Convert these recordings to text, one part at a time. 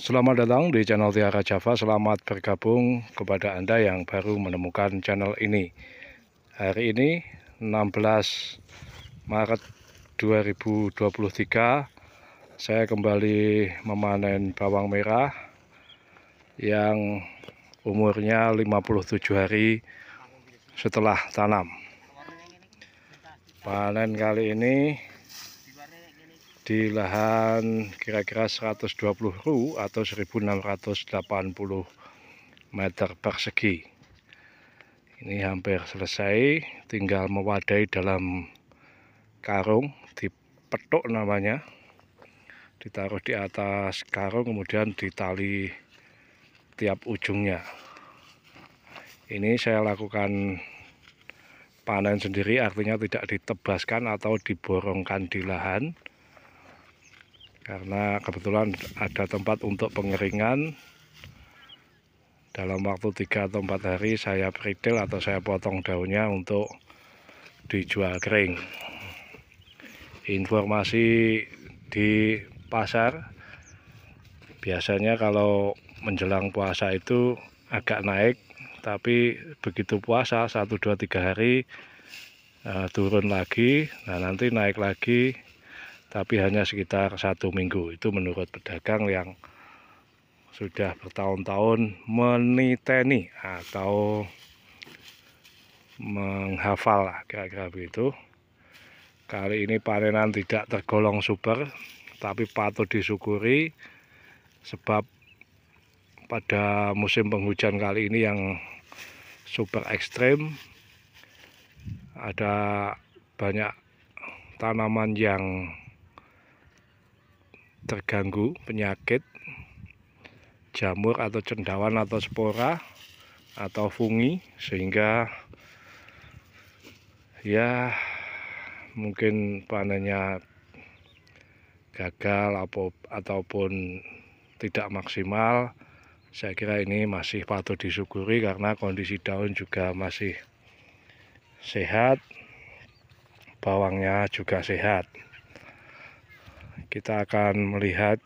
Selamat datang di channel Tiara Java. Selamat bergabung kepada Anda yang baru menemukan channel ini. Hari ini 16 Maret 2023, saya kembali memanen bawang merah yang umurnya 57 hari setelah tanam. Panen kali ini di lahan kira-kira 120 ru atau 1680 meter persegi. Ini hampir selesai, tinggal mewadai dalam karung, dipetuk namanya, ditaruh di atas karung kemudian ditali tiap ujungnya. Ini saya lakukan panen sendiri, artinya tidak ditebaskan atau diborongkan di lahan, karena kebetulan ada tempat untuk pengeringan. Dalam waktu 3 atau 4 hari saya peritel atau saya potong daunnya untuk dijual kering. Informasi di pasar biasanya kalau menjelang puasa itu agak naik, tapi begitu puasa 1, 2, 3 hari turun lagi. Nah, nanti naik lagi, tapi hanya sekitar 1 minggu. Itu menurut pedagang yang sudah bertahun-tahun meniteni atau menghafal lah, kira-kira begitu. Kali ini panenan tidak tergolong super, tapi patut disyukuri, sebab pada musim penghujan kali ini yang super ekstrim, ada banyak tanaman yang terganggu penyakit jamur atau cendawan atau spora atau fungi, sehingga ya mungkin panennya gagal ataupun tidak maksimal. Saya kira ini masih patut disyukuri karena kondisi daun juga masih sehat, bawangnya juga sehat. Kita akan melihat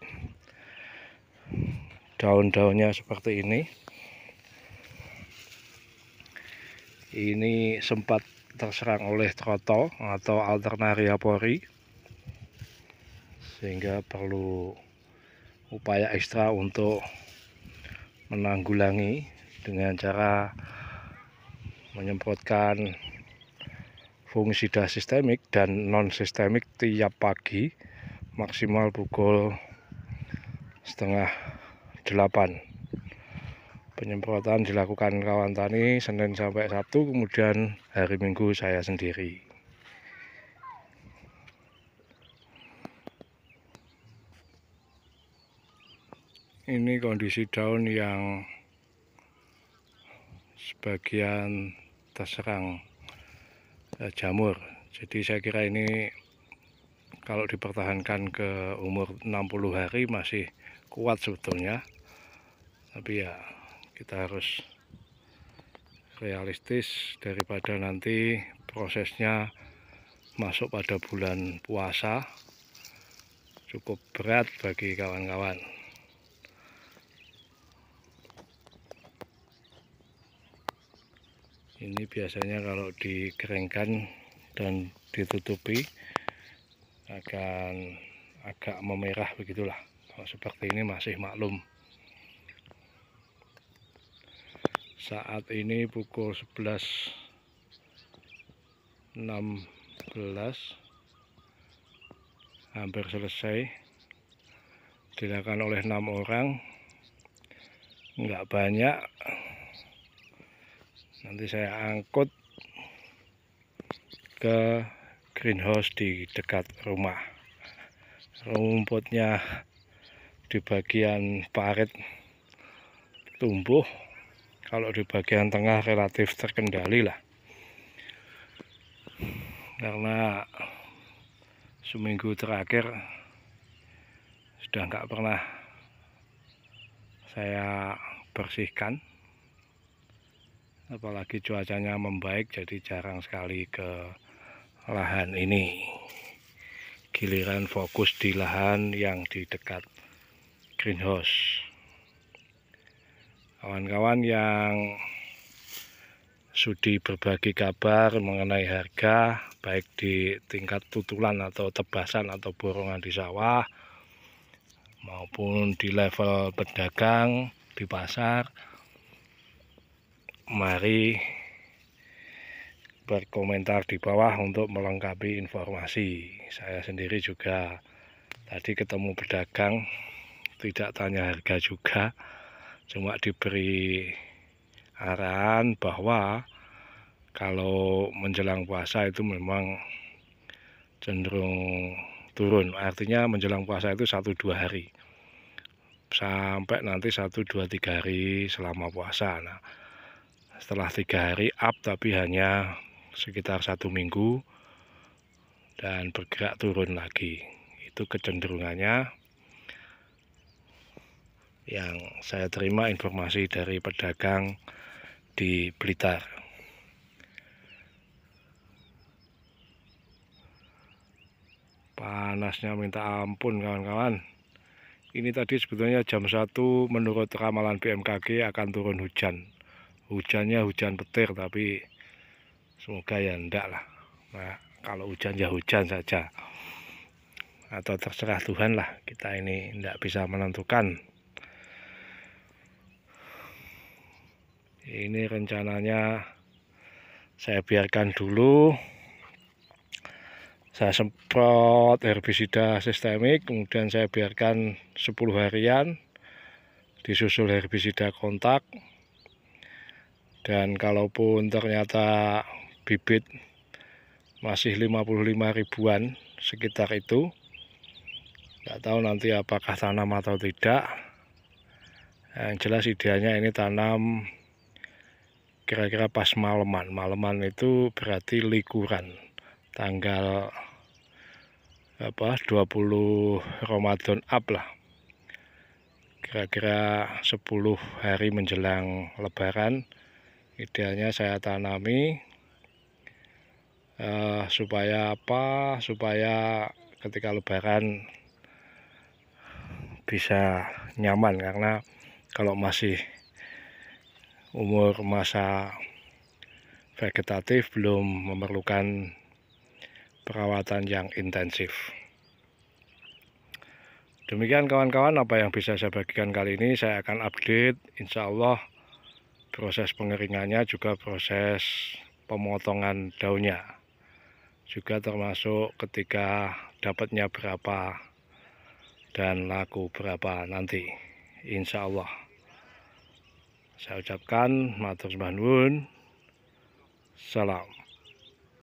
daun-daunnya seperti ini. Ini sempat terserang oleh trotol atau Alternaria pori, sehingga perlu upaya ekstra untuk menanggulangi dengan cara menyemprotkan fungisida sistemik dan non sistemik tiap pagi, maksimal pukul 7:30. Penyemprotan dilakukan kawan tani Senin sampai Sabtu, kemudian hari Minggu saya sendiri. Ini kondisi daun yang sebagian terserang jamur. Jadi saya kira ini kalau dipertahankan ke umur 60 hari masih kuat sebetulnya. Tapi ya kita harus realistis daripada nanti prosesnya masuk pada bulan puasa cukup berat bagi kawan-kawan. Ini biasanya kalau dikeringkan dan ditutupi akan agak memerah begitulah. Kalau seperti ini masih maklum. Saat ini pukul 11:16, hampir selesai, dilakukan oleh 6 orang, nggak banyak. Nanti saya angkut ke greenhouse di dekat rumah. Rumputnya di bagian parit tumbuh, kalau di bagian tengah relatif terkendali lah, karena seminggu terakhir sudah nggak pernah saya bersihkan, apalagi cuacanya membaik, jadi jarang sekali ke lahan ini. Giliran fokus di lahan yang di dekat greenhouse. kawan-kawan yang sudi berbagi kabar mengenai harga baik di tingkat tutulan atau tebasan atau borongan di sawah maupun di level pedagang di pasar, mari berkomentar di bawah untuk melengkapi informasi. Saya sendiri juga tadi ketemu pedagang, tidak tanya harga juga, cuma diberi arahan bahwa kalau menjelang puasa itu memang cenderung turun. Artinya menjelang puasa itu 1-2 hari sampai nanti 1-2-3 hari selama puasa. Nah, setelah 3 hari up tapi hanya sekitar 1 minggu dan bergerak turun lagi. Itu kecenderungannya yang saya terima informasi dari pedagang di Blitar. Panasnya minta ampun kawan-kawan. Ini tadi sebetulnya jam 1 menurut ramalan BMKG akan turun hujan. Hujannya hujan petir, tapi semoga ya enggak lah. Nah, kalau hujan ya hujan saja. Atau terserah Tuhan lah, kita ini enggak bisa menentukan. Ini rencananya saya biarkan dulu. Saya semprot herbisida sistemik, kemudian saya biarkan 10 harian, disusul herbisida kontak. Dan kalaupun ternyata bibit masih 55 ribuan sekitar itu, nggak tahu nanti apakah tanam atau tidak. Yang jelas idealnya ini tanam kira-kira pas maleman itu berarti likuran tanggal 20 Ramadan up lah, kira-kira 10 hari menjelang lebaran idealnya saya tanami supaya ketika lebaran bisa nyaman, karena kalau masih umur masa vegetatif belum memerlukan perawatan yang intensif. Demikian kawan-kawan apa yang bisa saya bagikan kali ini. Saya akan update insya Allah proses pengeringannya, juga proses pemotongan daunnya, juga termasuk ketika dapatnya berapa dan laku berapa nanti insya Allah. Saya ucapkan matur nuwun, salam.